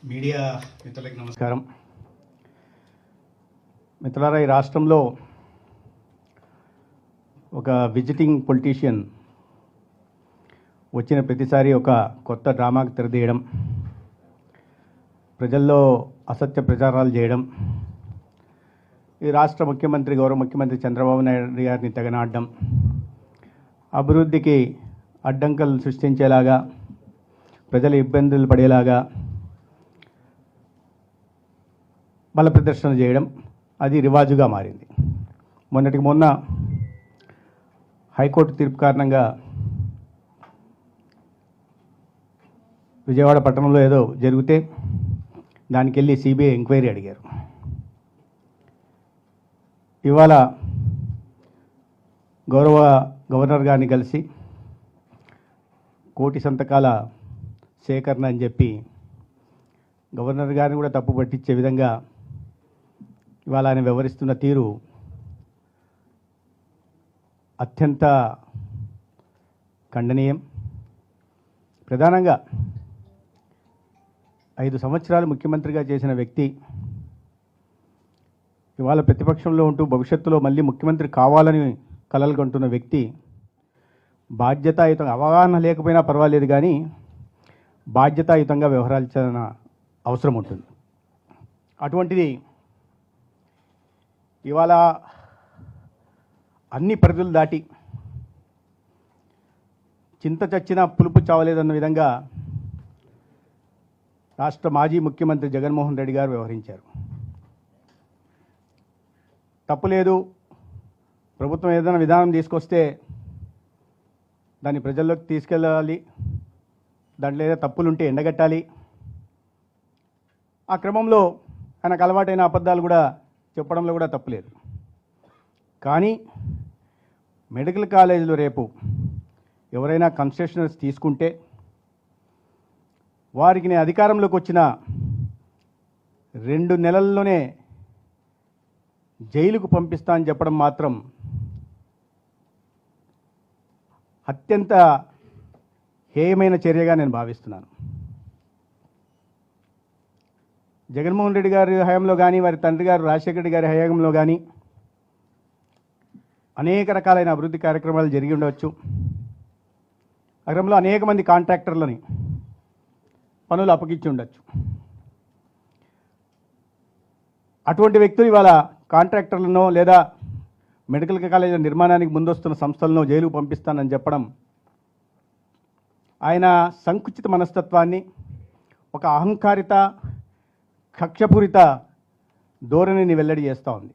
Media మిత్రులకి నమస్కారం. మిత్రులారా, ఈ రాష్ట్రంలో ఒక విజిటింగ్ పొలిటీషియన్ వచ్చిన ప్రతిసారి ఒక కొత్త డ్రామాకు తెరదీయడం, ప్రజల్లో అసత్య ప్రచారాలు చేయడం, ఈ రాష్ట్ర ముఖ్యమంత్రి గౌరవ ముఖ్యమంత్రి చంద్రబాబు నాయుడు గారిని తెగనాడడం, అభివృద్ధికి అడ్డంకులు సృష్టించేలాగా, ప్రజలు ఇబ్బందులు పడేలాగా బల ప్రదర్శన చేయడం అది రివాజుగా మారింది. మొన్నటికి మొన్న హైకోర్టు తీర్పు కారణంగా విజయవాడ పట్టణంలో ఏదో జరిగితే దానికి వెళ్ళి సిబిఐ ఎంక్వైరీ అడిగారు. ఇవాళ గౌరవ గవర్నర్ గారిని కలిసి కోటి సంతకాల సేకరణ అని చెప్పి గవర్నర్ గారిని కూడా తప్పు పట్టించే విధంగా ఇవాళ ఆయన వ్యవహరిస్తున్న తీరు అత్యంత ఖండనీయం. ప్రధానంగా 5 సంవత్సరాలు ముఖ్యమంత్రిగా చేసిన వ్యక్తి ఇవాళ ప్రతిపక్షంలో ఉంటూ భవిష్యత్తులో మళ్ళీ ముఖ్యమంత్రి కావాలని కలలు కంటున్న వ్యక్తి బాధ్యతాయుతంగా, అవగాహన లేకపోయినా పర్వాలేదు కానీ బాధ్యతాయుతంగా వ్యవహరించాల్సిన అవసరం ఉంటుంది. అటువంటిది ఇవాళ అన్ని పరిధులు దాటి చింత చచ్చినా పులుపు చావలేదన్న విధంగా రాష్ట్ర మాజీ ముఖ్యమంత్రి జగన్మోహన్ రెడ్డి గారు వ్యవహరించారు. తప్పులేదు, ప్రభుత్వం ఏదైనా విధానం తీసుకొస్తే దాన్ని ప్రజల్లోకి తీసుకెళ్ళాలి, దాంట్లో ఏదైనా తప్పులుంటే ఎండగట్టాలి. ఆ క్రమంలో ఆయనకు అలవాటైన అబద్ధాలు కూడా చెప్పడంలో కూడా తప్పులేదు. కానీ మెడికల్ కాలేజీలో రేపు ఎవరైనా కన్సెషనల్స్ తీసుకుంటే వారికి నేను అధికారంలోకి వచ్చిన 2 నెలల్లోనే జైలుకు పంపిస్తా అని చెప్పడం మాత్రం అత్యంత హేయమైన చర్యగా నేను భావిస్తున్నాను. జగన్మోహన్ రెడ్డి గారి హయాంలో కానీ, వారి తండ్రి గారు రాజశేఖర రెడ్డి గారి హయాంలో కానీ అనేక రకాలైన అభివృద్ధి కార్యక్రమాలు జరిగి ఉండవచ్చు. ఆ క్రమంలో అనేక మంది కాంట్రాక్టర్లని పనులు అప్పగించి ఉండొచ్చు. అటువంటి వ్యక్తులు ఇవాళ కాంట్రాక్టర్లను లేదా మెడికల్ కాలేజీల నిర్మాణానికి ముందొస్తున్న సంస్థలను జైలుకు పంపిస్తానని చెప్పడం ఆయన సంకుచిత మనస్తత్వాన్ని, ఒక అహంకారిత కక్షపూరిత ధోరణిని వెల్లడి చేస్తూ ఉంది.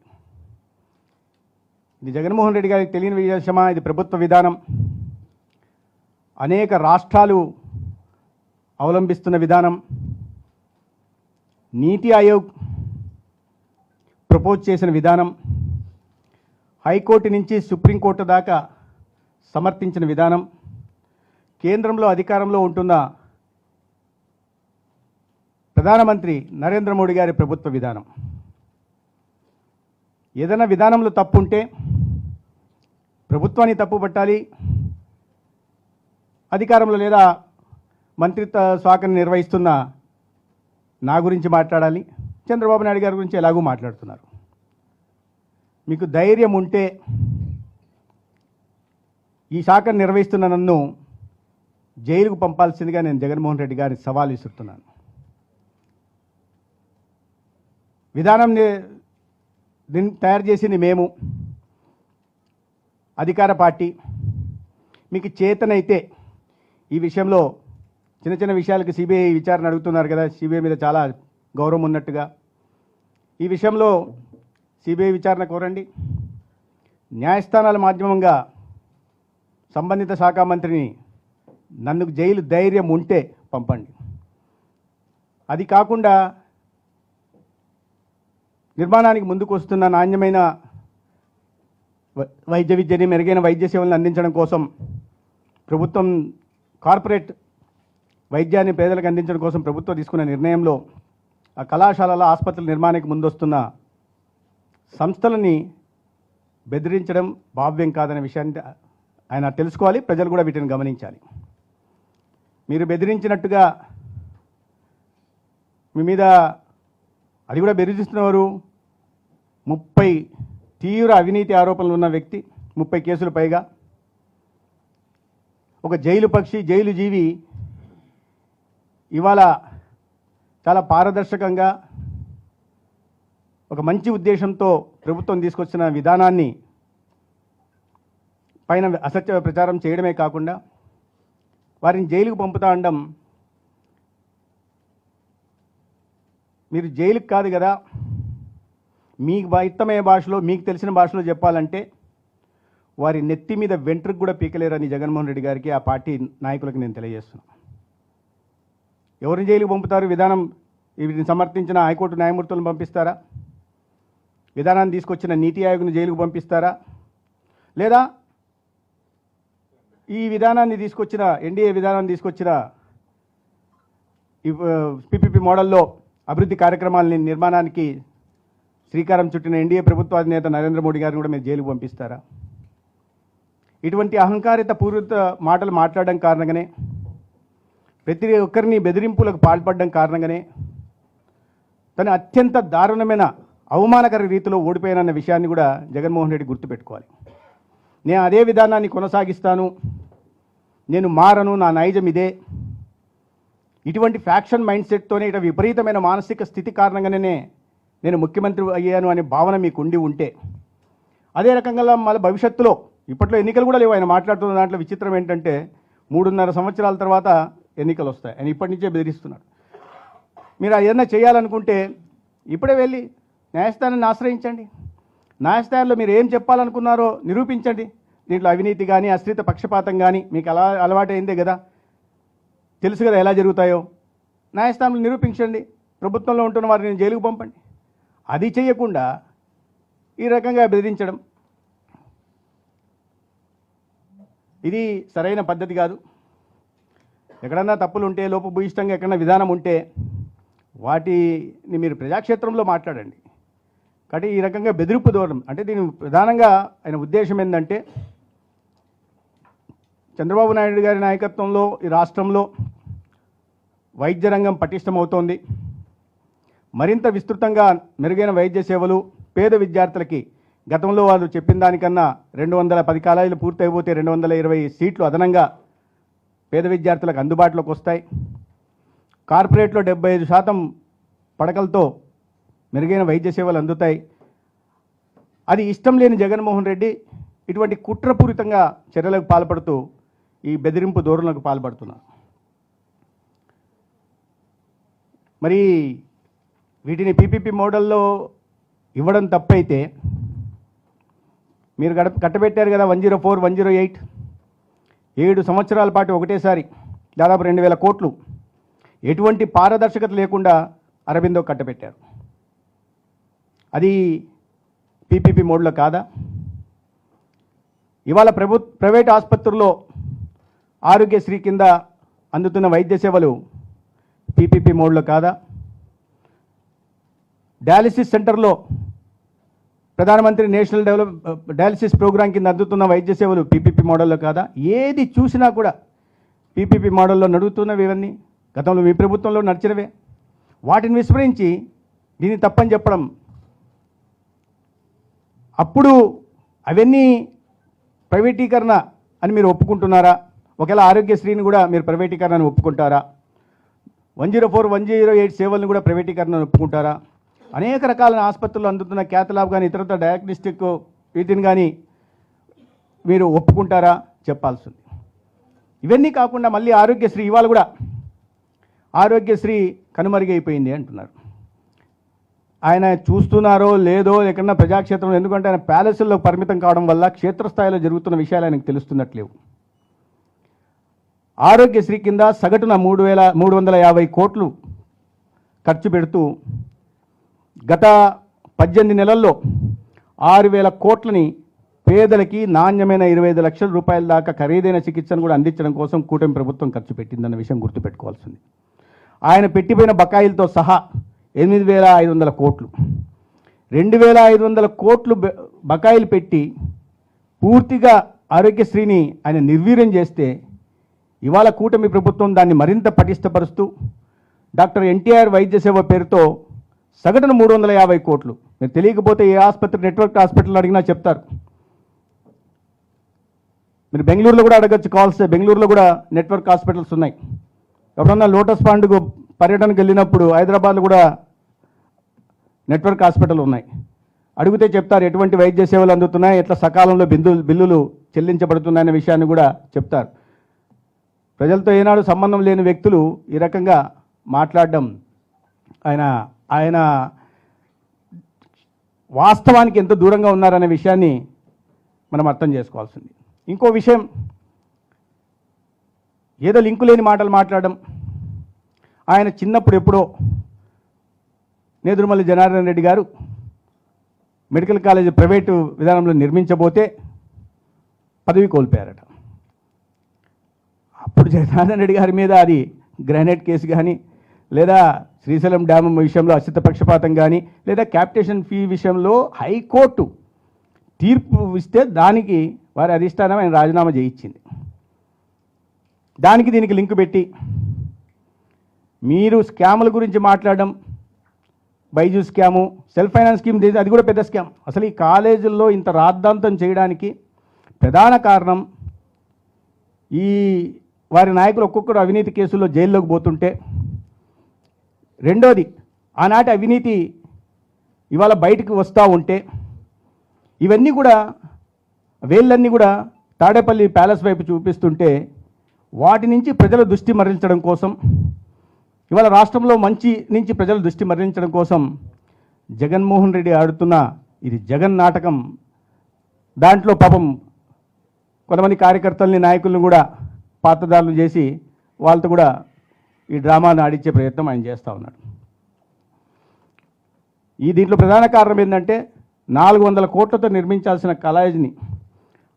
ఇది జగన్మోహన్ రెడ్డి గారికి తెలియని విషయమా? ఇది ప్రభుత్వ విధానం. అనేక రాష్ట్రాలు అవలంబిస్తున్న విధానం. నీతి ఆయోగ్ ప్రపోజ్ చేసిన విధానం, హైకోర్టు నుంచి సుప్రీంకోర్టు దాకా సమర్థించిన విధానం, కేంద్రంలో అధికారంలో ఉంటున్న ప్రధానమంత్రి నరేంద్ర మోడీ గారి ప్రభుత్వ విధానం. ఏదైనా విధానంలో తప్పు ఉంటే ప్రభుత్వాన్ని తప్పు పట్టాలి, అధికారంలో లేదా మంత్రిత్వ శాఖను నిర్వహిస్తున్న నా గురించి మాట్లాడాలి. చంద్రబాబు నాయుడు గారి గురించి ఎలాగూ మాట్లాడుతున్నారు. మీకు ధైర్యం ఉంటే ఈ శాఖను నిర్వహిస్తున్న నన్ను జైలుకు పంపాల్సిందిగా నేను జగన్మోహన్ రెడ్డి గారిని సవాల్ విసురుతున్నాను. విధానం దీన్ని తయారు చేసింది మేము, అధికార పార్టీ. మీకు చేతనైతే ఈ విషయంలో చిన్న చిన్న విషయాలకు సిబిఐ విచారణ అడుగుతున్నారు కదా, సిబిఐ మీద చాలా గౌరవం ఉన్నట్టుగా ఈ విషయంలో సిబిఐ విచారణ కోరండి. న్యాయస్థానాల మాధ్యమంగా సంబంధిత శాఖ మంత్రిని నన్ను జైలు ధైర్యం ఉంటే పంపండి. అది కాకుండా నిర్మాణానికి ముందుకు వస్తున్న నాణ్యమైన వైద్య విద్యని, మెరుగైన వైద్య సేవలను అందించడం కోసం ప్రభుత్వం కార్పొరేట్ వైద్యాన్ని పేదలకు అందించడం కోసం ప్రభుత్వం తీసుకున్న నిర్ణయంలో ఆ కళాశాలల ఆసుపత్రుల నిర్మాణానికి ముందొస్తున్న సంస్థలని బెదిరించడం భావ్యం కాదనే విషయాన్ని ఆయన తెలుసుకోవాలి. ప్రజలు కూడా వీటిని గమనించాలి. మీరు బెదిరించినట్టుగా మీ మీద అది కూడా బెదిరిస్తున్నవారు 30 తీవ్ర అవినీతి ఆరోపణలు ఉన్న వ్యక్తి, 30 కేసులు పైగా, ఒక జైలు పక్షి, జైలు జీవి ఇవాళ చాలా పారదర్శకంగా ఒక మంచి ఉద్దేశంతో ప్రభుత్వం తీసుకొచ్చిన విధానాన్ని పైన అసత్య ప్రచారం చేయడమే కాకుండా వారిని జైలుకు పంపుతా అనడం, మీరు జైలుకు కాదు కదా, మీకు ఇష్టమయ్యే భాషలో, మీకు తెలిసిన భాషలో చెప్పాలంటే వారి నెత్తి మీద వెంట్రుకు కూడా పీకలేరని జగన్మోహన్ రెడ్డి గారికి, ఆ పార్టీ నాయకులకు నేను తెలియజేస్తున్నాను. ఎవరిని జైలుకు పంపుతారు? విధానం వీటిని సమర్థించిన హైకోర్టు న్యాయమూర్తులను పంపిస్తారా? విధానాన్ని తీసుకొచ్చిన నీతి ఆయోగ్ను జైలుకు పంపిస్తారా? లేదా ఈ విధానాన్ని తీసుకొచ్చిన, ఎన్డీఏ విధానాన్ని తీసుకొచ్చిన పీపీపీ మోడల్లో అభివృద్ధి కార్యక్రమాలని నిర్మాణానికి శ్రీకారం చుట్టిన ఎన్డీఏ ప్రభుత్వ అధినేత నరేంద్ర మోడీ గారిని కూడా మీరు జైలుకు పంపిస్తారా? ఇటువంటి అహంకారిత పూరిత మాటలు మాట్లాడడం కారణంగానే, ప్రతి ఒక్కరిని బెదిరింపులకు పాల్పడడం కారణంగానే తను అత్యంత దారుణమైన అవమానకర రీతిలో ఓడిపోయానన్న విషయాన్ని కూడా జగన్మోహన్ రెడ్డి గుర్తుపెట్టుకోవాలి. నేను అదే విధానాన్ని కొనసాగిస్తాను, నేను మారను, నా నైజం ఇదే, ఇటువంటి ఫ్యాక్షన్ మైండ్ సెట్తోనే, ఇట విపరీతమైన మానసిక స్థితి కారణంగానే నేను ముఖ్యమంత్రి అయ్యాను అనే భావన మీకు ఉండి ఉంటే, అదే రకంగా మళ్ళీ భవిష్యత్తులో, ఇప్పట్లో ఎన్నికలు కూడా లేవు, ఆయన మాట్లాడుతున్న దాంట్లో విచిత్రం ఏంటంటే 3.5 సంవత్సరాల తర్వాత ఎన్నికలు వస్తాయి, ఆయన ఇప్పటి నుంచే బెదిరిస్తున్నాడు. మీరు ఏదైనా చేయాలనుకుంటే ఇప్పుడే వెళ్ళి న్యాయస్థానాన్ని ఆశ్రయించండి, న్యాయస్థానంలో మీరు ఏం చెప్పాలనుకున్నారో నిరూపించండి. దీంట్లో అవినీతి కానీ, అశ్రిత పక్షపాతం కానీ మీకు అలవాటైందే కదా, తెలుసు కదా ఎలా జరుగుతాయో, న్యాయస్థానంలో నిరూపించండి. ప్రభుత్వంలో ఉంటున్న వారిని జైలుకు పంపండి. అది చేయకుండా ఈ రకంగా బెదిరించడం, ఇది సరైన పద్ధతి కాదు. ఎక్కడన్నా తప్పులు ఉంటే, లోపభూయిష్టంగా ఎక్కడన్నా విధానం ఉంటే వాటిని మీరు ప్రజాక్షేత్రంలో మాట్లాడండి. కాబట్టి ఈ రకంగా బెదిరింపు ధోరణి, అంటే దీని ప్రధానంగా ఆయన ఉద్దేశం ఏంటంటే, చంద్రబాబు నాయుడు గారి నాయకత్వంలో ఈ రాష్ట్రంలో వైద్య రంగం పటిష్టమవుతోంది. మరింత విస్తృతంగా మెరుగైన వైద్య సేవలు పేద విద్యార్థులకి, గతంలో వాళ్ళు చెప్పిన దానికన్నా 210 కాలేజీలు పూర్తయిపోతే 220 సీట్లు అదనంగా పేద విద్యార్థులకు అందుబాటులోకి వస్తాయి. కార్పొరేట్లో 75% పడకలతో మెరుగైన వైద్య సేవలు అందుతాయి. అది ఇష్టం లేని జగన్మోహన్ రెడ్డి ఇటువంటి కుట్రపూరితంగా చర్యలకు పాల్పడుతూ ఈ బెదిరింపు ధోరణులకు పాల్పడుతున్నారు. మరి వీటిని పీపీపీ మోడల్లో ఇవ్వడం తప్పైతే, మీరు కట్టబెట్టారు కదా 104, 108, 7 సంవత్సరాల పాటు ఒకటేసారి దాదాపు 2000 కోట్లు ఎటువంటి పారదర్శకత లేకుండా అరబిందో కట్టబెట్టారు. అది పీపీపీ మోడ్లో కాదా? ఇవాళ ప్రైవేట్ ఆసుపత్రుల్లో ఆరోగ్యశ్రీ కింద అందుతున్న వైద్య సేవలు పీపీపీ మోడ్లో కాదా? డయాలిసిస్ సెంటర్లో ప్రధానమంత్రి నేషనల్ డయాలిసిస్ ప్రోగ్రాం కింద అందుతున్న వైద్య సేవలు పీపీపీ మోడల్లో కాదా? ఏది చూసినా కూడా పీపీపీ మోడల్లో నడుస్తున్నవి ఇవన్నీ గతంలో మీ ప్రభుత్వంలో నడిచినవే. వాటిని విస్మరించి దీన్ని తప్పని చెప్పడం, అప్పుడు అవన్నీ ప్రైవేటీకరణ అని మీరు ఒప్పుకుంటున్నారా? ఒకవేళ ఆరోగ్యశ్రీని కూడా మీరు ప్రైవేటీకరణను ఒప్పుకుంటారా? 104, 108 సేవలను కూడా ప్రైవేటీకరణను ఒప్పుకుంటారా? అనేక రకాల ఆసుపత్రులు అందుతున్న క్యాథలాబ్ కానీ ఇతరత్ర డయాగ్నోస్టిక్ వీటిని కానీ మీరు ఒప్పుకుంటారా? చెప్పాల్సింది. ఇవన్నీ కాకుండా మళ్ళీ ఆరోగ్యశ్రీ, ఇవాళ కూడా ఆరోగ్యశ్రీ కనుమరుగైపోయింది అంటున్నారు. ఆయన చూస్తున్నారో లేదో ఎక్కడన్నా ప్రజాక్షేత్రంలో, ఎందుకంటే ఆయన ప్యాలెస్ల్లో పరిమితం కావడం వల్ల క్షేత్రస్థాయిలో జరుగుతున్న విషయాలు ఆయనకు తెలుస్తున్నట్లేవు. ఆరోగ్యశ్రీ కింద సగటున 350 కోట్లు ఖర్చు పెడుతూ గత 18 నెలల్లో 6000 కోట్లని పేదలకి నాణ్యమైన 25 లక్షల రూపాయల దాకా ఖరీదైన చికిత్సను కూడా అందించడం కోసం కూటమి ప్రభుత్వం ఖర్చు పెట్టిందన్న విషయం గుర్తుపెట్టుకోవాల్సింది. ఆయన పెట్టిపోయిన బకాయిలతో సహా 8500 కోట్లు, 2500 కోట్లు బకాయిలు పెట్టి పూర్తిగా ఆరోగ్యశ్రీని ఆయన నిర్వీర్యం చేస్తే, ఇవాళ కూటమి ప్రభుత్వం దాన్ని మరింత పటిష్టపరుస్తూ డాక్టర్ ఎన్టీఆర్ వైద్య సేవ పేరుతో సగటున 350 కోట్లు. మీరు తెలియకపోతే ఏ ఆసుపత్రి నెట్వర్క్ హాస్పిటల్ అడిగినా చెప్తారు. మీరు బెంగళూరులో కూడా అడగచ్చు, కాల్స్ బెంగళూరులో కూడా నెట్వర్క్ హాస్పిటల్స్ ఉన్నాయి. ఎప్పుడన్నా లోటస్ పాండ్కు పర్యటనకు వెళ్ళినప్పుడు హైదరాబాద్లో కూడా నెట్వర్క్ హాస్పిటల్ ఉన్నాయి. అడిగితే చెప్తారు ఎటువంటి వైద్య సేవలు అందుతున్నాయి, ఎట్లా సకాలంలో బిల్లులు చెల్లించబడుతున్నాయనే విషయాన్ని కూడా చెప్తారు. ప్రజలతో ఏనాడు సంబంధం లేని వ్యక్తులు ఈ రకంగా మాట్లాడడం ఆయన వాస్తవానికి ఎంత దూరంగా ఉన్నారనే విషయాన్ని మనం అర్థం చేసుకోవాల్సింది. ఇంకో విషయం, ఏదో లింకు లేని మాటలు మాట్లాడడం. ఆయన చిన్నప్పుడు ఎప్పుడో నేదురుమల్లి జనార్దన్ రెడ్డి గారు మెడికల్ కాలేజ్ ప్రైవేటు విధానంలో నిర్మించబోతే పదవి కోల్పోయారట. అప్పుడు జనార్దన్ రెడ్డి గారి మీద అది గ్రానైట్ కేసు కానీ, లేదా శ్రీశైలం డ్యామ్ విషయంలో అసిత పక్షపాతం కానీ, లేదా క్యాపిటేషన్ ఫీ విషయంలో హైకోర్టు తీర్పు ఇస్తే దానికి వారి అధిష్టానం ఆయన రాజీనామా చేయించింది. దానికి దీనికి లింకు పెట్టి మీరు స్కాముల గురించి మాట్లాడడం, Byju scam, self finance scheme, అది కూడా పెద్ద స్కామ్. అసలు ఈ కాలేజీల్లో ఇంత రాద్ధాంతం చేయడానికి ప్రధాన కారణం ఈ వారి నాయకులు ఒక్కొక్కరు అవినీతి కేసుల్లో జైల్లోకి పోతుంటే, రెండోది ఆనాటి అవినీతి ఇవాళ బయటకు వస్తూ ఉంటే, ఇవన్నీ కూడా వేళ్ళన్నీ కూడా తాడేపల్లి ప్యాలెస్ వైపు చూపిస్తుంటే వాటి నుంచి ప్రజల దృష్టి మరలించడం కోసం, ఇవాళ రాష్ట్రంలో మంచి నుంచి ప్రజల దృష్టి మరలించడం కోసం జగన్మోహన్ రెడ్డి ఆడుతున్న ఇది జగన్ నాటకం. దాంట్లో పాపం కొంతమంది కార్యకర్తల్ని, నాయకులను కూడా పాత్రదారులు చేసి వాళ్ళతో కూడా ఈ డ్రామాను ఆడించే ప్రయత్నం ఆయన చేస్తూ ఉన్నాడు. దీంట్లో ప్రధాన కారణం ఏంటంటే 400 కోట్లతో నిర్మించాల్సిన కాలేజీని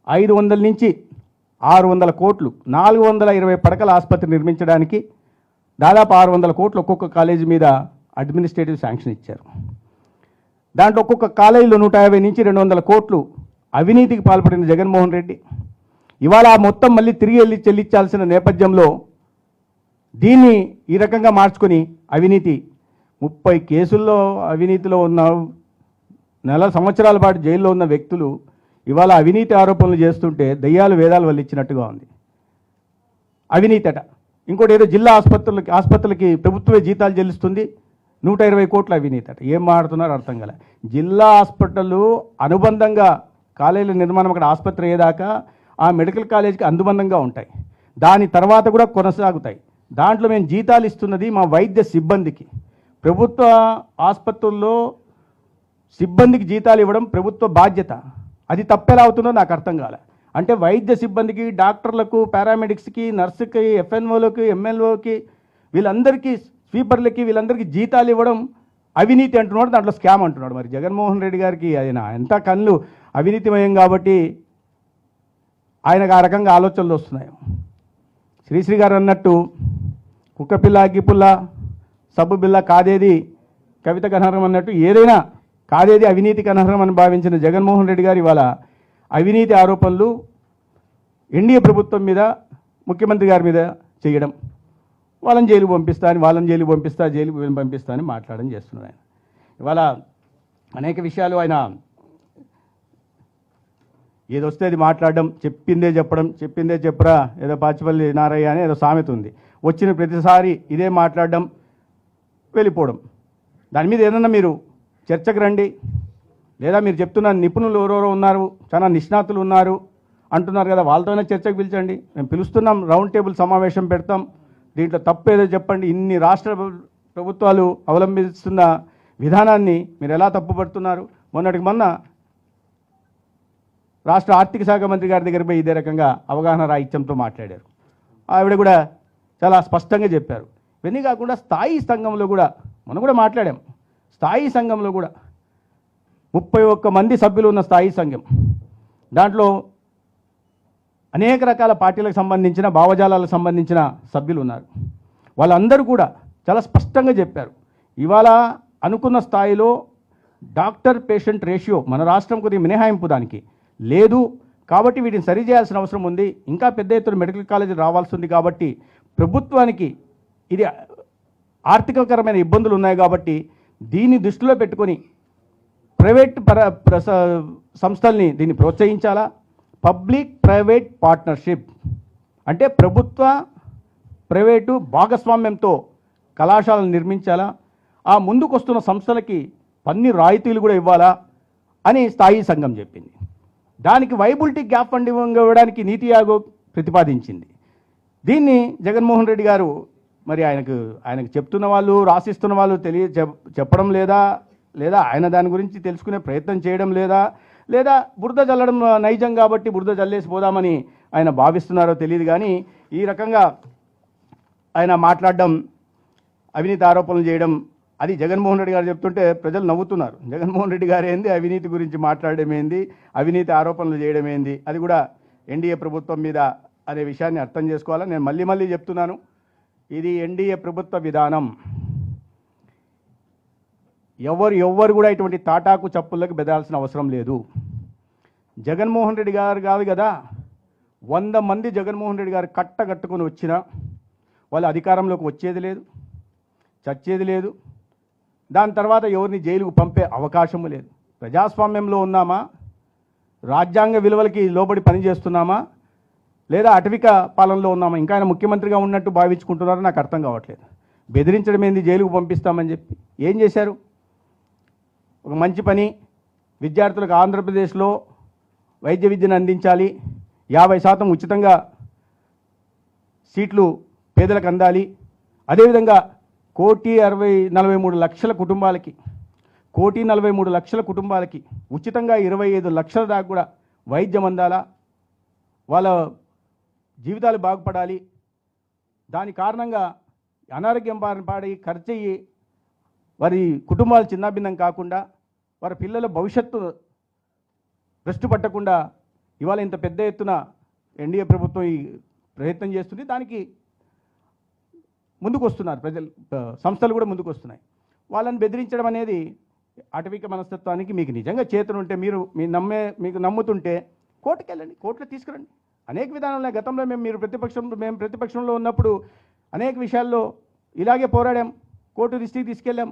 500 నుంచి 600 కోట్లు, 420 పడకల ఆసుపత్రి నిర్మించడానికి దాదాపు 600 కోట్లు ఒక్కొక్క కాలేజీ మీద అడ్మినిస్ట్రేటివ్ శాంక్షన్ ఇచ్చారు. దాంట్లో ఒక్కొక్క కాలేజీలో 150 నుంచి 200 కోట్లు అవినీతికి పాల్పడిన జగన్మోహన్ రెడ్డి ఇవాళ మొత్తం మళ్ళీ తిరిగి వెళ్ళి చెల్లించాల్సిన నేపథ్యంలో దీన్ని ఈ రకంగా మార్చుకొని అవినీతి 30 కేసుల్లో అవినీతిలో ఉన్న, నెల సంవత్సరాల పాటు జైల్లో ఉన్న వ్యక్తులు ఇవాళ అవినీతి ఆరోపణలు చేస్తుంటే దయ్యాలు వేదాలు వల్లిచ్చినట్టుగా ఉంది. అవినీతి అట. ఇంకోటి ఏదో జిల్లా ఆసుపత్రులకి ప్రభుత్వమే జీతాలు చెల్లిస్తుంది, 120 కోట్ల అవినీతి అట. ఏం మాడుతున్నారో అర్థం కాలే. జిల్లా హాస్పిటల్ అనుబంధంగా కాలేజీల నిర్మాణం అక్కడ ఆసుపత్రి అయ్యేదాకా ఆ మెడికల్ కాలేజీకి అనుబంధంగా ఉంటాయి, దాని తర్వాత కూడా కొనసాగుతాయి. దాంట్లో మేము జీతాలు ఇస్తున్నది మా వైద్య సిబ్బందికి. ప్రభుత్వ ఆసుపత్రుల్లో సిబ్బందికి జీతాలు ఇవ్వడం ప్రభుత్వ బాధ్యత. అది తప్పెలా అవుతుందో నాకు అర్థం కాలే. అంటే వైద్య సిబ్బందికి, డాక్టర్లకు, పారామెడిక్స్కి, నర్సుకి, ఎఫ్ఎన్ఓలకి, ఎంఎల్ఓకి, వీళ్ళందరికీ, స్వీపర్లకి, వీళ్ళందరికీ జీతాలు ఇవ్వడం అవినీతి అంటున్నాడు, దాంట్లో స్కామ్ అంటున్నాడు. మరి జగన్మోహన్ రెడ్డి గారికి ఆయన ఎంత కళ్ళు అవినీతిమయం కాబట్టి ఆయనకు ఆ రకంగా ఆలోచనలు వస్తున్నాయి. శ్రీశ్రీ గారు అన్నట్టు కుక్కపిల్ల, అగ్గిపుల్ల, సబ్బు బిల్ల కాదేది కవిత కనహరం అన్నట్టు ఏదైనా కాదేది అవినీతికి అనర్హం అని భావించిన జగన్మోహన్ రెడ్డి గారు ఇవాళ అవినీతి ఆరోపణలు ఎన్డీఏ ప్రభుత్వం మీద, ముఖ్యమంత్రి గారి మీద చేయడం, వాళ్ళని జైలు పంపిస్తా జైలు పంపిస్తా అని మాట్లాడడం చేస్తున్నారు. ఆయన ఇవాళ అనేక విషయాలు ఆయన ఏదొస్తే అది మాట్లాడడం, చెప్పిందే చెప్పరా, ఏదో పాచిపల్లి నారయ్య అని ఏదో సామెత ఉంది. వచ్చిన ప్రతిసారి ఇదే మాట్లాడడం, వెళ్ళిపోవడం. దాని మీద ఏదన్నా మీరు చర్చకు రండి, లేదా మీరు చెప్తున్న నిపుణులు ఎవరెవరో ఉన్నారు, చాలా నిష్ణాతులు ఉన్నారు అంటున్నారు కదా, వాళ్ళతోనే చర్చకు పిలిచండి. మేము పిలుస్తున్నాం, రౌండ్ టేబుల్ సమావేశం పెడతాం, దీంట్లో తప్పు ఏదో చెప్పండి. ఇన్ని రాష్ట్ర ప్రభుత్వాలు అవలంబిస్తున్న విధానాన్ని మీరు ఎలా తప్పుపడుతున్నారు? మొన్న రాష్ట్ర ఆర్థిక శాఖ మంత్రి గారి దగ్గర పోయి ఇదే రకంగా అవగాహన రాహిత్యంతో మాట్లాడారు. ఆవిడ కూడా చాలా స్పష్టంగా చెప్పారు. ఇవన్నీ కాకుండా స్థాయి సంఘంలో కూడా మనం కూడా మాట్లాడాం. స్థాయి సంఘంలో కూడా 31 మంది సభ్యులు ఉన్న స్థాయి సంఘం, దాంట్లో అనేక రకాల పార్టీలకు సంబంధించిన, భావజాలాలకు సంబంధించిన సభ్యులు ఉన్నారు. వాళ్ళందరూ కూడా చాలా స్పష్టంగా చెప్పారు, ఇవాళ అనుకున్న స్థాయిలో డాక్టర్ పేషెంట్ రేషియో మన రాష్ట్రం కొద్దిగా మినహాయింపు దానికి లేదు కాబట్టి వీటిని సరిచేయాల్సిన అవసరం ఉంది. ఇంకా పెద్ద ఎత్తున మెడికల్ కాలేజీ రావాల్సి ఉంది కాబట్టి ప్రభుత్వానికి ఇది ఆర్థికకరమైన ఇబ్బందులు ఉన్నాయి కాబట్టి దీన్ని దృష్టిలో పెట్టుకొని ప్రైవేట్ సంస్థల్ని దీన్ని ప్రోత్సహించాలా, పబ్లిక్ ప్రైవేట్ పార్ట్నర్షిప్ అంటే ప్రభుత్వ ప్రైవేటు భాగస్వామ్యంతో కళాశాలను నిర్మించాలా, ఆ ముందుకొస్తున్న సంస్థలకి పన్ను రాయితీలు కూడా ఇవ్వాలా అని స్థాయి సంఘం చెప్పింది. దానికి వైబిలిటీ గ్యాప్ ఫండింగ్ ఇవ్వడానికి నీతి ఆయోగ్ ప్రతిపాదించింది. దీన్ని జగన్మోహన్ రెడ్డి గారు మరి ఆయనకు చెప్తున్న వాళ్ళు, రాసిస్తున్న వాళ్ళు చెప్పడం లేదా ఆయన దాని గురించి తెలుసుకునే ప్రయత్నం చేయడం లేదా బురద జల్లడం నైజం కాబట్టి బురద జల్లేసి పోదామని ఆయన భావిస్తున్నారో తెలియదు. కానీ ఈ రకంగా ఆయన మాట్లాడడం, అవినీతి ఆరోపణలు చేయడం, అది జగన్మోహన్ రెడ్డి గారు చెప్తుంటే ప్రజలు నవ్వుతున్నారు. జగన్మోహన్ రెడ్డి గారు ఏంది అవినీతి గురించి మాట్లాడడం ఏంది, అవినీతి ఆరోపణలు చేయడం ఏంది, అది కూడా ఎన్డీఏ ప్రభుత్వం మీద అనే విషయాన్ని అర్థం చేసుకోవాలని నేను మళ్ళీ చెప్తున్నాను. ఇది ఎన్డీఏ ప్రభుత్వ విధానం. ఎవ్వరు కూడా ఇటువంటి తాటాకు చప్పులకు బెదాల్సిన అవసరం లేదు. జగన్మోహన్ రెడ్డి గారు కాదు కదా, 100 మంది జగన్మోహన్ రెడ్డి గారు కట్టగట్టుకొని వచ్చినా వాళ్ళు అధికారంలోకి వచ్చేది లేదు, చచ్చేది లేదు. దాని తర్వాత ఎవరిని జైలుకు పంపే అవకాశము లేదు. ప్రజాస్వామ్యంలో ఉన్నామా, రాజ్యాంగ విలువలకి లోబడి పనిచేస్తున్నామా, లేదా అటవిక పాలనలో ఉన్నామా? ఇంకా ఆయన ముఖ్యమంత్రిగా ఉన్నట్టు భావించుకుంటున్నారో నాకు అర్థం కావట్లేదు. బెదిరించడం ఏంది, జైలుకు పంపిస్తామని చెప్పి ఏం చేశారు? ఒక మంచి పని, విద్యార్థులకు ఆంధ్రప్రదేశ్లో వైద్య విద్యను అందించాలి, 50% ఉచితంగా సీట్లు పేదలకు అందాలి, అదేవిధంగా 1,43,00,000 కుటుంబాలకి 1,43,00,000 కుటుంబాలకి ఉచితంగా 25 లక్షల దాకా కూడా వైద్యం అందాలా, వాళ్ళ జీవితాలు బాగుపడాలి. దాని కారణంగా అనారోగ్యం బారిన పాడి ఖర్చయ్యి వారి కుటుంబాలు చిన్నాభిన్నం కాకుండా, వారి పిల్లల భవిష్యత్తు భ్రష్టు పట్టకుండా ఇవాళ ఇంత పెద్ద ఎత్తున ఎన్డీఏ ప్రభుత్వం ఈ ప్రయత్నం చేస్తుంది. దానికి ముందుకు వస్తున్నారు సంస్థలు కూడా ముందుకు వస్తున్నాయి. వాళ్ళని బెదిరించడం అనేది అటవిక మనస్తత్వానికి మీకు నిజంగా చేతనుంటే మీకు నమ్ముతుంటే కోర్టుకు వెళ్ళండి, కోర్టులో తీసుకురండి. అనేక విధానాలు గతంలో మేము ప్రతిపక్షంలో ఉన్నప్పుడు అనేక విషయాల్లో ఇలాగే పోరాడాం, కోర్టు దృష్టికి తీసుకెళ్ళాం.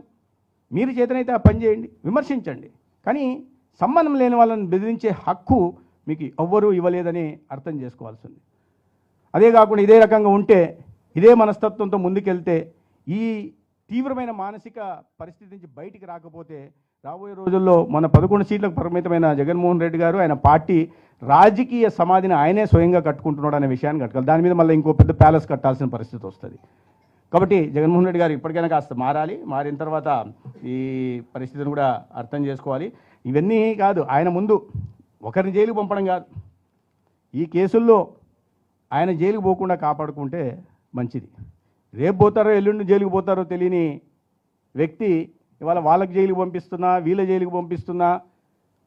మీరు చేతనైతే ఆ పని చేయండి, విమర్శించండి. కానీ సంబంధం లేని వాళ్ళని బెదిరించే హక్కు మీకు ఎవ్వరూ ఇవ్వలేదని అర్థం చేసుకోవాల్సింది. అదే కాకుండా ఇదే రకంగా ఉంటే, ఇదే మనస్తత్వంతో ముందుకెళ్తే, ఈ తీవ్రమైన మానసిక పరిస్థితి నుంచి బయటికి రాకపోతే రాబోయే రోజుల్లో మన 11 సీట్లకు పరిమితమైన జగన్మోహన్ రెడ్డి గారు ఆయన పార్టీ రాజకీయ సమాధిని ఆయనే స్వయంగా కట్టుకుంటున్నాడు అనే విషయాన్ని కట్టుకోవాలి. దాని మీద మళ్ళీ ఇంకో పెద్ద ప్యాలెస్ కట్టాల్సిన పరిస్థితి వస్తుంది. కాబట్టి జగన్మోహన్ రెడ్డి గారు ఇప్పటికైనా కాస్త మారాలి. మారిన తర్వాత ఈ పరిస్థితిని కూడా అర్థం చేసుకోవాలి. ఇవన్నీ కాదు, ఆయన ముందు ఒకరిని జైలుకు పంపడం కాదు, ఈ కేసుల్లో ఆయన జైలుకు పోకుండా కాపాడుకుంటే మంచిది. రేపు పోతారో ఎల్లుండి జైలుకు పోతారో తెలియని వ్యక్తి ఇవాళ వాళ్ళకి జైలుకు పంపిస్తున్నా, వీళ్ళ జైలుకు పంపిస్తున్నా,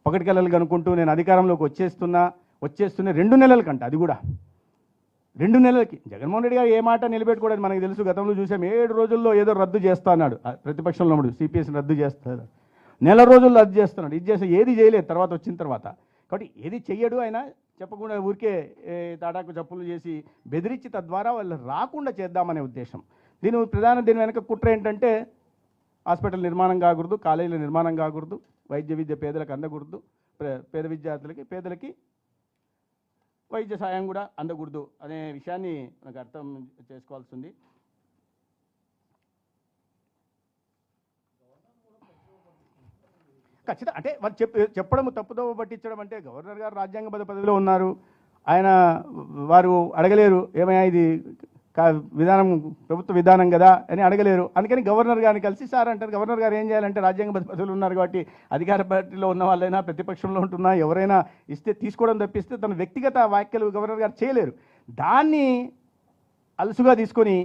పకటికెళ్ళలు అనుకుంటూ నేను అధికారంలోకి వచ్చేస్తున్నా 2 నెలల కంట, అది కూడా 2 నెలలకి. జగన్మోహన్ రెడ్డి గారు ఏ మాట నిలబెట్టుకోవడానికి మనకు తెలుసు. గతంలో చూసాం, 7 రోజుల్లో ఏదో రద్దు చేస్తా అన్నాడు. ప్రతిపక్షంలో ఉన్నాడు, సిపిఎస్ని రద్దు చేస్తాడు, నెల రోజుల్లో రద్దు చేస్తున్నాడు. ఇది చేస్తే ఏది చేయలేదు తర్వాత వచ్చిన తర్వాత. కాబట్టి ఏది చెయ్యడు ఆయన, చెప్పకుండా ఊరికే తాటాకు చప్పులు చేసి బెదిరించి తద్వారా వాళ్ళు రాకుండా చేద్దామనే ఉద్దేశం. దీని వెనక కుట్ర ఏంటంటే, హాస్పిటల్ నిర్మాణం కాకూడదు, కాలేజీల నిర్మాణం కాకూడదు, వైద్య విద్య పేదలకు అందకూడదు, పేద పేదలకి వైద్య సాయం కూడా అందకూడదు అనే విషయాన్ని మనకు అర్థం చేసుకోవాల్సింది. ఖచ్చితంగా అంటే వాళ్ళు చెప్పడం తప్పుదో పట్టించడం అంటే, గవర్నర్ గారు రాజ్యాంగబద్ధ పదవిలో ఉన్నారు, వారు అడగలేరు ఏమైనా ఇది విధానం ప్రభుత్వ విధానం కదా అని అడగలేరు. అందుకని గవర్నర్ గారిని కలిసి సార్ అంటారు. గవర్నర్ గారు ఏం చేయాలంటే, రాజ్యాంగబద్ధ పదవులు ఉన్నారు కాబట్టి అధికార పార్టీలో ఉన్న వాళ్ళైనా ప్రతిపక్షంలో ఉంటున్నా ఎవరైనా ఇస్తే తీసుకోవడం తప్పిస్తే తన వ్యక్తిగత వ్యాఖ్యలు గవర్నర్ గారు చేయలేరు. దాన్ని అలసుగా తీసుకొని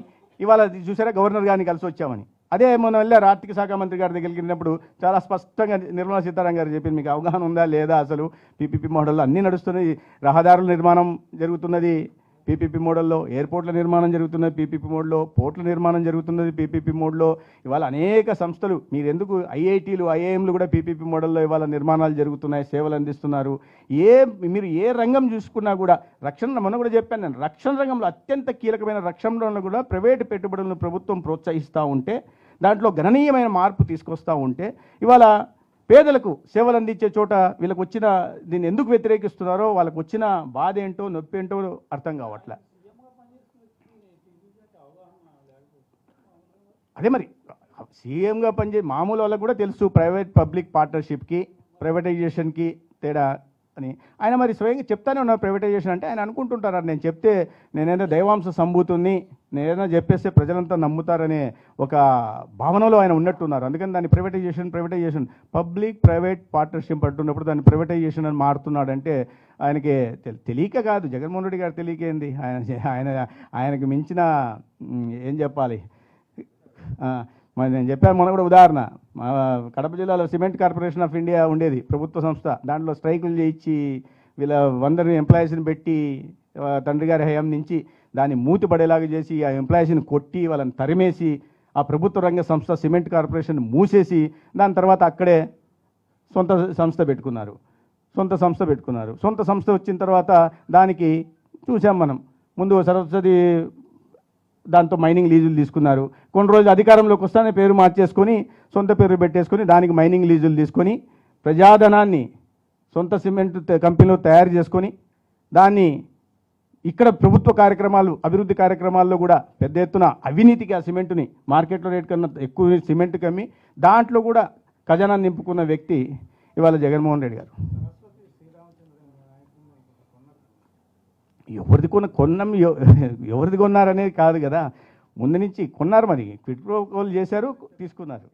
ఇవాళ చూసారా గవర్నర్ గారిని కలిసి వచ్చామని. అదే మొన్న వెళ్ళారు ఆర్థిక శాఖ మంత్రి గారి దగ్గరికి వెళ్ళినప్పుడు చాలా స్పష్టంగా నిర్మలా సీతారామన్ గారు చెప్పింది, మీకు అవగాహన ఉందా లేదా, అసలు పీపీపీ మోడల్లో అన్నీ నడుస్తున్నది, రహదారుల నిర్మాణం జరుగుతున్నది, పీపీపీ మోడల్లో, ఎయిర్పోర్ట్ల నిర్మాణం జరుగుతున్నది పీపీపీ మోడ్లో, పోర్ట్ల నిర్మాణం జరుగుతున్నది పీపీపీ మోడ్లో. ఇవాళ అనేక సంస్థలు, మీరు ఎందుకు ఐఐటీలు ఐఐఎంలు కూడా పీపీపీ మోడల్లో ఇవాళ నిర్మాణాలు జరుగుతున్నాయి, సేవలు అందిస్తున్నారు. మీరు ఏ రంగం చూసుకున్నా కూడా రక్షణ, మొన్న కూడా చెప్పాను నేను, రక్షణ రంగంలో అత్యంత కీలకమైన రక్షణ రంగంలో కూడా ప్రైవేటు పెట్టుబడులను ప్రభుత్వం ప్రోత్సహిస్తూ ఉంటే, దాంట్లో గణనీయమైన మార్పు తీసుకొస్తూ ఉంటే, ఇవాళ పేదలకు సేవలు అందించే చోట వీళ్ళకి వచ్చిన దీన్ని ఎందుకు వ్యతిరేకిస్తున్నారో, వాళ్ళకు వచ్చిన బాధ ఏంటో నొప్పి ఏంటో అర్థం కావట్లే. అదే మరి సీఎంగా పనిచే మామూలు వాళ్ళకు కూడా తెలుసు ప్రైవేట్ పబ్లిక్ పార్ట్నర్షిప్కి ప్రైవేటైజేషన్కి తేడా అని. ఆయన మరి స్వయంగా చెప్తానే ఉన్నారు ప్రైవేటైజేషన్ అంటే. ఆయన అనుకుంటుంటారు నేను చెప్తే నేనేదో దైవాంశ సంభూతుని, నేనేదో చెప్పేస్తే ప్రజలంతా నమ్ముతారనే ఒక భావనలో ఆయన ఉన్నట్టున్నారు. అందుకని దాన్ని ప్రైవేటైజేషన్ పబ్లిక్ ప్రైవేట్ పార్ట్నర్షిప్ అంటున్నప్పుడు దాన్ని ప్రైవేటైజేషన్ అని మారుతున్నాడంటే ఆయనకి తెలియక కాదు, జగన్మోహన్ రెడ్డి గారు తెలియకేంది, ఆయనకి మించిన ఏం చెప్పాలి. మరి నేను చెప్పాను మొన్న కూడా ఉదాహరణ, కడప జిల్లాలో సిమెంట్ కార్పొరేషన్ ఆఫ్ ఇండియా ఉండేది, ప్రభుత్వ సంస్థ. దాంట్లో స్ట్రైకులు చేయించి వీళ్ళ 100 ఎంప్లాయీస్ని పెట్టి తండ్రి గారి హయాం నుంచి దాన్ని మూతి పడేలాగా చేసి ఆ ఎంప్లాయీస్ని కొట్టి వాళ్ళని తరిమేసి ఆ ప్రభుత్వ రంగ సంస్థ సిమెంట్ కార్పొరేషన్ మూసేసి దాని తర్వాత అక్కడే సొంత సంస్థ పెట్టుకున్నారు. సొంత సంస్థ వచ్చిన తర్వాత దానికి చూసాం మనం, ముందు సరస్వతి దాంతో మైనింగ్ లీజులు తీసుకున్నారు. కొన్ని రోజులు అధికారంలోకి వస్తానే పేరు మార్చేసుకొని సొంత పేరు పెట్టేసుకొని దానికి మైనింగ్ లీజులు తీసుకొని ప్రజాధనాన్ని సొంత సిమెంట్ కంపెనీలో తయారు చేసుకొని దాన్ని ఇక్కడ ప్రభుత్వ కార్యక్రమాలు, అభివృద్ధి కార్యక్రమాల్లో కూడా పెద్ద ఎత్తున అవినీతికి ఆ సిమెంటుని మార్కెట్లో రేట్ కన్నా ఎక్కువ సిమెంట్ కమ్మి దాంట్లో కూడా ఖజానా నింపుకున్న వ్యక్తి ఇవాళ జగన్మోహన్ రెడ్డి గారు. ఎవరిది కొన్నారనేది కాదు కదా, ముందు నుంచి కొన్నారు. మరి క్విట్ ప్రో కోల్ చేశారు, తీసుకున్నారు.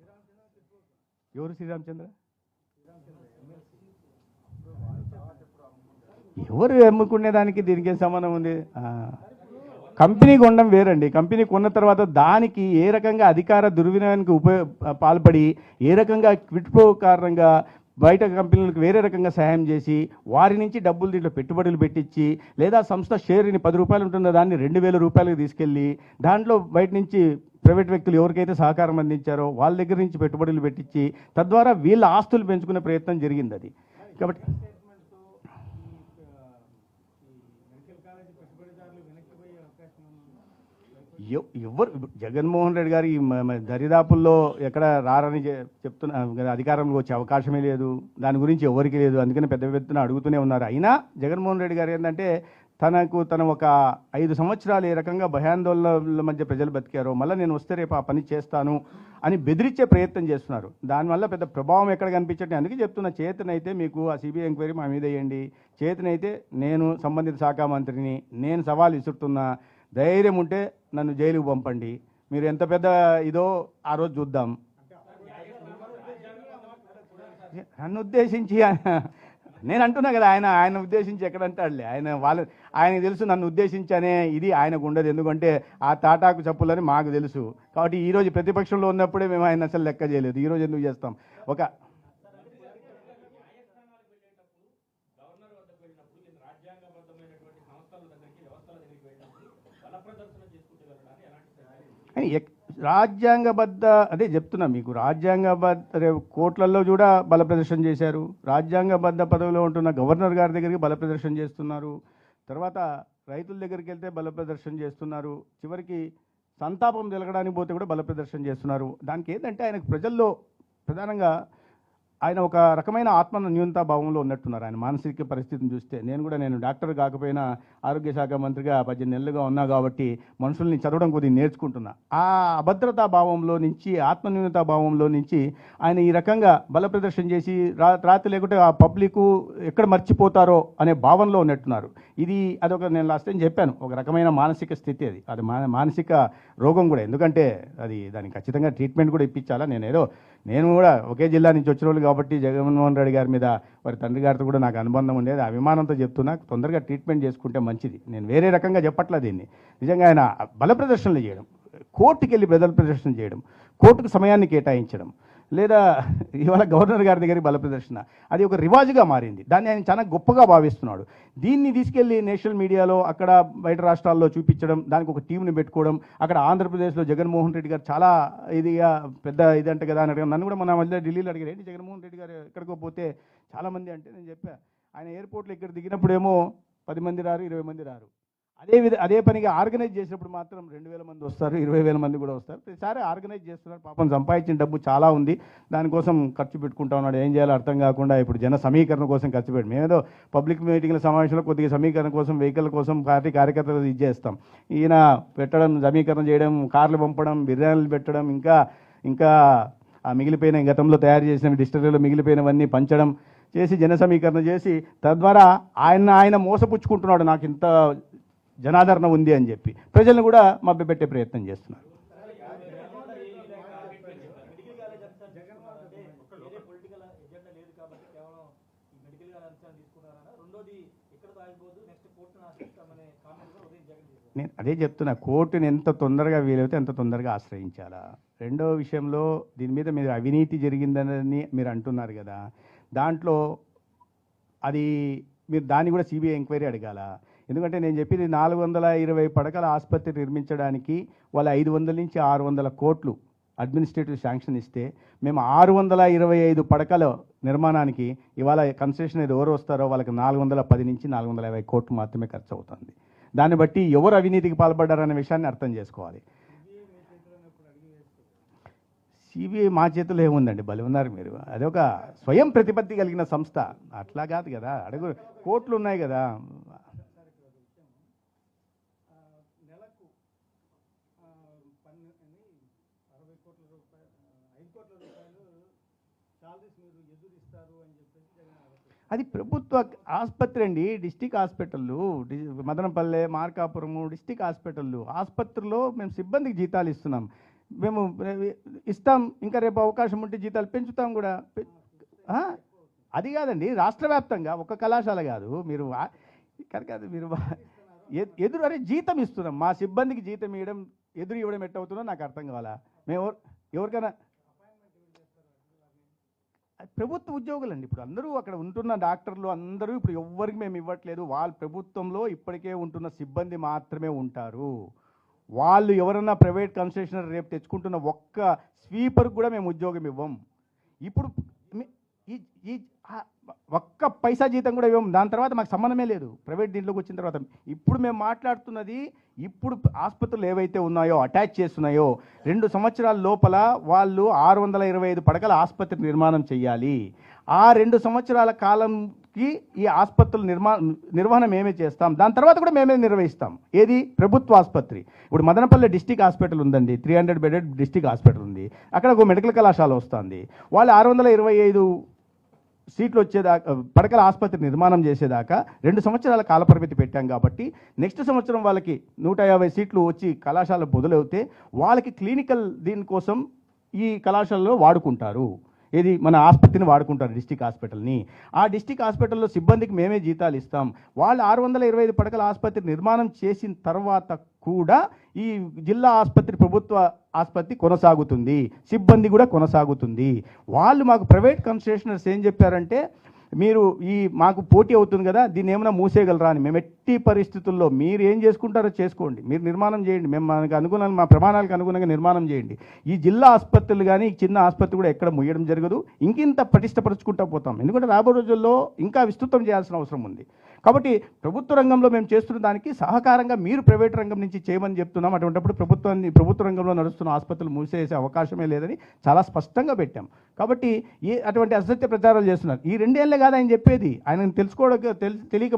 ఎవరు? శ్రీరామచంద్ర. ఎవరు అమ్ముకునేదానికి దీనికి ఏం సంబంధం ఉంది? కంపెనీ కొనడం వేరండి. కంపెనీ కొన్న తర్వాత దానికి ఏ రకంగా అధికార దుర్వినియోగానికి పాల్పడి, ఏ రకంగా క్విట్ ప్రో కారణంగా బయట కంపెనీలకు వేరే రకంగా సహాయం చేసి వారి నుంచి డబ్బులు దీంట్లో పెట్టుబడులు పెట్టించి, లేదా సంస్థ షేర్ని 10 రూపాయలు ఉంటుందో దాన్ని 2000 రూపాయలకు తీసుకెళ్ళి దాంట్లో బయట నుంచి ప్రైవేట్ వ్యక్తులు ఎవరికైతే సహకారం అందించారో వాళ్ళ దగ్గర నుంచి పెట్టుబడులు పెట్టించి తద్వారా వీళ్ళ ఆస్తులు పెంచుకునే ప్రయత్నం జరిగింది అది. కాబట్టి ఎవరు జగన్మోహన్ రెడ్డి గారు ఈ దరిదాపుల్లో ఎక్కడ రారని చెప్తున్నా, అధికారంలో వచ్చే అవకాశమే లేదు, దాని గురించి ఎవరికి లేదు. అందుకని పెద్ద పెద్దన అడుగుతూనే ఉన్నారు. అయినా జగన్మోహన్ రెడ్డి గారు ఏంటంటే తన ఒక 5 సంవత్సరాలు ఏ రకంగా భయాందోళనల మధ్య ప్రజలు బతికారో, మళ్ళీ నేను వస్తే రేపు ఆ పని చేస్తాను అని బెదిరించే ప్రయత్నం చేస్తున్నారు. దానివల్ల పెద్ద ప్రభావం ఎక్కడ కనిపించట్లేదు. అందుకే చెప్తున్నా, చేతనైతే మీకు ఆ సిబిఐ ఎంక్వైరీ మా మీద వేయండి, చేతనైతే నేను సంబంధిత శాఖ మంత్రిని, నేను సవాల్ విసురుతున్నా, ధైర్యం ఉంటే నన్ను జైలుకు పంపండి. మీరు ఎంత పెద్ద ఇదో ఆ రోజు చూద్దాం. నన్ను ఉద్దేశించి నేను అంటున్నా కదా, ఆయన ఉద్దేశించి ఎక్కడంటాడులే. ఆయనకు తెలుసు నన్ను ఉద్దేశించనే ఇది ఆయనకు ఉండదు. ఎందుకంటే ఆ తాటాకు చెప్పులని మాకు తెలుసు. కాబట్టి ఈరోజు ప్రతిపక్షంలో ఉన్నప్పుడే మేము ఆయన అసలు లెక్క చేయలేదు. ఈరోజు ఎందుకు చేస్తాం? ఒక రాజ్యాంగబద్ధ, అదే చెప్తున్నా మీకు, రాజ్యాంగబద్ధ కోర్టులలో కూడా బల ప్రదర్శన చేశారు. రాజ్యాంగబద్ధ పదవిలో ఉంటున్న గవర్నర్ గారి దగ్గరికి బల ప్రదర్శన చేస్తున్నారు. తర్వాత రైతుల దగ్గరికి వెళ్తే బల ప్రదర్శన చేస్తున్నారు. చివరికి సంతాపం తెలగడానికి పోతే కూడా బల ప్రదర్శన చేస్తున్నారు. దానికి ఏంటంటే ఆయనకు ప్రజల్లో ప్రధానంగా ఆయన ఒక రకమైన ఆత్మ న్యూనతా భావంలో ఉన్నట్టున్నారు. ఆయన మానసిక పరిస్థితిని చూస్తే నేను డాక్టర్ కాకపోయినా ఆరోగ్య శాఖ మంత్రిగా 18 నెలలుగా ఉన్నా కాబట్టి మనుషుల్ని చదవడం కొద్దిగా నేర్చుకుంటున్నా. ఆ అభద్రతా భావంలో నుంచి, ఆత్మ న్యూనతా భావంలో నుంచి ఆయన ఈ రకంగా బల ప్రదర్శన చేసి రాత్రి లేకుంటే ఆ పబ్లిక్ ఎక్కడ మర్చిపోతారో అనే భావనలో ఉన్నట్టున్నారు. అదొక, నేను లాస్ట్ టైం చెప్పాను, ఒక రకమైన మానసిక స్థితి. అది మానసిక రోగం కూడా. ఎందుకంటే దానికి ఖచ్చితంగా ట్రీట్మెంట్ కూడా ఇప్పించాలా. నేను కూడా ఒకే జిల్లా నుంచి వచ్చిన వాళ్ళు కాబట్టి జగన్మోహన్ రెడ్డి గారి మీద, వారి తండ్రి గారితో కూడా నాకు అనుబంధం ఉండేది. అభిమానంతో చెప్తున్నా, తొందరగా ట్రీట్మెంట్ చేసుకుంటే మంచిది. నేను వేరే రకంగా చెప్పట్లా దీన్ని. నిజంగా ఆయన బల ప్రదర్శనలు చేయడం, కోర్టుకు వెళ్ళి బల ప్రదర్శన చేయడం, కోర్టుకు సమయాన్ని కేటాయించడం, లేదా ఇవాళ గవర్నర్ గారి దగ్గరికి బల ప్రదర్శన, అది ఒక రివాజుగా మారింది. దాన్ని ఆయన చాలా గొప్పగా భావిస్తున్నాడు. దీన్ని తీసుకెళ్లి నేషనల్ మీడియాలో అక్కడ బయట రాష్ట్రాల్లో చూపించడం, దానికి ఒక టీంని పెట్టుకోవడం, అక్కడ ఆంధ్రప్రదేశ్లో జగన్మోహన్ రెడ్డి గారు చాలా ఇదిగా పెద్ద ఇదంట కదా అని అడిగాను. నన్ను కూడా మన మధ్య ఢిల్లీలో అడిగారు, ఏంటి జగన్మోహన్ రెడ్డి గారు ఎక్కడికో పోతే చాలామంది అంటే నేను చెప్పా, ఆయన ఎయిర్పోర్ట్లో ఇక్కడ దిగినప్పుడేమో 10 మంది రారు, 20 మంది రారు. అదే పనిగా ఆర్గనైజ్ చేసినప్పుడు మాత్రం 2,000 మంది వస్తారు, 20,000 మంది కూడా వస్తారు. ప్రతిసారి ఆర్గనైజ్ చేస్తున్నారు. పాపం సంపాదించిన డబ్బు చాలా ఉంది, దానికోసం ఖర్చు పెట్టుకుంటా ఉన్నాడు. ఏం చేయాలో అర్థం కాకుండా ఇప్పుడు జన సమీకరణ కోసం ఖర్చు పెట్టి, మేమేదో పబ్లిక్ మీటింగ్ల సమావేశంలో కొద్దిగా సమీకరణ కోసం, వెహికల్ కోసం పార్టీ కార్యకర్తలు ఇది చేస్తాం. ఈయన పెట్టడం, సమీకరణ చేయడం, కార్లు పంపడం, బిర్యానీలు పెట్టడం, ఇంకా ఆ మిగిలిపోయిన గతంలో తయారు చేసిన డిస్టరీలో మిగిలిపోయినవన్నీ పంచడం చేసి జన సమీకరణ చేసి తద్వారా ఆయన మోసపుచ్చుకుంటున్నాడు. నాకు ఇంత జనాదరణ ఉంది అని చెప్పి ప్రజలను కూడా మభ్యపెట్టే ప్రయత్నం చేస్తున్నారు. నేను అదే చెప్తున్నా, కోర్టుని ఎంత తొందరగా వీలైతే అంత తొందరగా ఆశ్రయించాలా. రెండో విషయంలో దీని మీద మీరు అవినీతి జరిగిందని మీరు అంటున్నారు కదా, దాంట్లో అది మీరు దాన్ని కూడా సిబిఐ ఎంక్వైరీ అడగాల. ఎందుకంటే నేను చెప్పింది 420 పడకల ఆసుపత్రి నిర్మించడానికి వాళ్ళు 500 నుంచి 600 కోట్లు అడ్మినిస్ట్రేటివ్ శాంక్షన్ ఇస్తే, మేము 625 పడకల నిర్మాణానికి ఇవాళ కన్సెషన్ ఎవరు వస్తారో వాళ్ళకి 410 నుంచి 450 కోట్లు మాత్రమే ఖర్చు అవుతుంది. దాన్ని బట్టి ఎవరు అవినీతికి పాల్పడ్డారనే విషయాన్ని అర్థం చేసుకోవాలి. సిబిఐ మా చేతుల్లో ఏముందండి, బలి ఉన్నారు మీరు. అదొక స్వయం ప్రతిపత్తి కలిగిన సంస్థ, అట్లా కాదు కదా. అడుగు కోట్లు ఉన్నాయి కదా. అది ప్రభుత్వ ఆసుపత్రి అండి, డిస్టిక్ హాస్పిటళ్ళు, మదనపల్లె, మార్కాపురము డిస్టిక్ హాస్పిటళ్ళు. ఆసుపత్రిలో మేము సిబ్బందికి జీతాలు ఇస్తున్నాం, మేము ఇస్తాం. ఇంకా రేపు అవకాశం ఉంటే జీతాలు పెంచుతాం కూడా. అది కాదండి, రాష్ట్ర వ్యాప్తంగా ఒక కళాశాల కాదు. మీరు కాదు, మీరు అరే జీతం ఇస్తున్నాం, మా సిబ్బందికి జీతం ఇవ్వడం ఇవ్వడం ఎట్టవుతుందో నాకు అర్థం కావాలా. మేము ఎవరికైనా ప్రభుత్వ ఉద్యోగులండి, ఇప్పుడు అందరూ అక్కడ ఉంటున్న డాక్టర్లు అందరూ ఇప్పుడు ఎవ్వరికి మేము ఇవ్వట్లేదు. వాళ్ళ ప్రభుత్వంలో ఇప్పటికే ఉంటున్న సిబ్బంది మాత్రమే ఉంటారు. వాళ్ళు ఎవరన్నా ప్రైవేట్ కన్సెషనర్ రేపు తెచ్చుకుంటున్న ఒక్క స్వీపర్కి కూడా మేము ఉద్యోగం ఇవ్వం. ఇప్పుడు ఈ ఒక్క పైసా జీతం కూడా ఇవ్వం. దాని తర్వాత మాకు సంబంధమే లేదు ప్రైవేట్ దీంట్లోకి వచ్చిన తర్వాత. ఇప్పుడు మేము మాట్లాడుతున్నది, ఇప్పుడు ఆసుపత్రులు ఏవైతే ఉన్నాయో అటాచ్ చేస్తున్నాయో 2 సంవత్సరాల లోపల వాళ్ళు 625 పడకల ఆసుపత్రి నిర్మాణం చేయాలి. ఆ 2 సంవత్సరాల కాలంకి ఈ ఆసుపత్రుల నిర్వహణ మేమే చేస్తాం. దాని తర్వాత కూడా మేమే నిర్వహిస్తాం. ఏది? ప్రభుత్వ ఆసుపత్రి. ఇప్పుడు మదనపల్లి డిస్టిక్ హాస్పిటల్ ఉందండి, 300 బెడెడ్ డిస్టిక్ హాస్పిటల్ ఉంది. అక్కడ ఒక మెడికల్ కళాశాల వస్తుంది. వాళ్ళు 625 సీట్లు వచ్చేదాకా, పడకల ఆసుపత్రి నిర్మాణం చేసేదాకా 2 సంవత్సరాల కాలపరిమితి పెట్టాం. కాబట్టి నెక్స్ట్ సంవత్సరం వాళ్ళకి 150 సీట్లు వచ్చి కళాశాల మొదలవుతే వాళ్ళకి క్లినికల్ దీనికోసం ఈ కళాశాలలో వాడుకుంటారు. ఏది? మన ఆసుపత్రిని వాడుకుంటారు, డిస్టిక్ హాస్పిటల్ని. ఆ డిస్టిక్ హాస్పిటల్లో సిబ్బందికి మేమే జీతాలు ఇస్తాం. వాళ్ళు 625 పడకల ఆసుపత్రి నిర్మాణం చేసిన తర్వాత కూడా ఈ జిల్లా ఆసుపత్రి, ప్రభుత్వ ఆసుపత్రి కొనసాగుతుంది, సిబ్బంది కూడా కొనసాగుతుంది. వాళ్ళు మాకు ప్రైవేట్ కన్సెషనర్స్ ఏం చెప్పారంటే, మీరు మాకు పోటీ అవుతుంది కదా, దీన్ని ఏమైనా మూసేయగలరా అని. మేము ఎట్టి పరిస్థితుల్లో మీరు ఏం చేసుకుంటారో చేసుకోండి, మీరు నిర్మాణం చేయండి, మేము మనకు అనుగుణంగా, మా ప్రమాణాలకు అనుగుణంగా నిర్మాణం చేయండి. ఈ జిల్లా ఆసుపత్రులు కానీ చిన్న ఆసుపత్రి కూడా ఎక్కడ ముయ్యడం జరగదు. ఇంకింత పటిష్టపరుచుకుంటూ పోతాం. ఎందుకంటే రాబో రోజుల్లో ఇంకా విస్తృతం చేయాల్సిన అవసరం ఉంది. కాబట్టి ప్రభుత్వ రంగంలో మేము చేస్తున్న దానికి సహకారంగా మీరు ప్రైవేట్ రంగం నుంచి చేయమని చెప్తున్నాం. అటువంటిప్పుడు ప్రభుత్వ రంగంలో నడుస్తున్న ఆసుపత్రులు మూసేసే అవకాశమే లేదని చాలా స్పష్టంగా పెట్టాం. కాబట్టి అటువంటి అసత్య ప్రచారాలు చేస్తున్నారు. ఈ 2 ఏళ్ళే కాదు ఆయన చెప్పేది, ఆయన తెలియక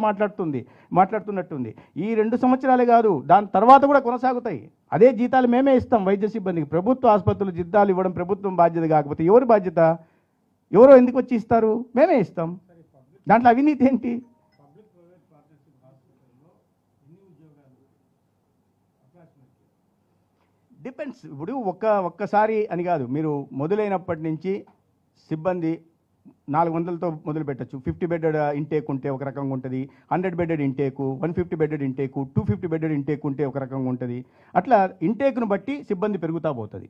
మాట్లాడుతున్నట్టుంది. ఈ 2 సంవత్సరాలే కాదు, దాని తర్వాత కూడా కొనసాగుతాయి. అదే జీతాలు మేమే ఇస్తాం వైద్య సిబ్బందికి. ప్రభుత్వ ఆసుపత్రులు జీతాలు ఇవ్వడం ప్రభుత్వం బాధ్యత కాకపోతే ఎవరి బాధ్యత? ఎవరో ఎందుకు వచ్చి ఇస్తారు? మేమే ఇస్తాం. దాంట్లో అవినీతి ఏంటి? డిపెండ్స్. ఇప్పుడు ఒక్కసారి అని కాదు, మీరు మొదలైనప్పటి నుంచి సిబ్బంది 400తో మొదలు పెట్టచ్చు. 50 బెడెడ్ ఇంటేక్ ఉంటే ఒక రకంగా ఉంటుంది, 100 బెడెడ్ ఇంటేకు, 150 బెడెడ్ ఇంటేకు, 250 బెడెడ్ ఇంటేక్ ఉంటే ఒక రకంగా ఉంటుంది. అట్లా ఇంటేక్ను బట్టి సిబ్బంది పెరుగుతూ పోతుంది.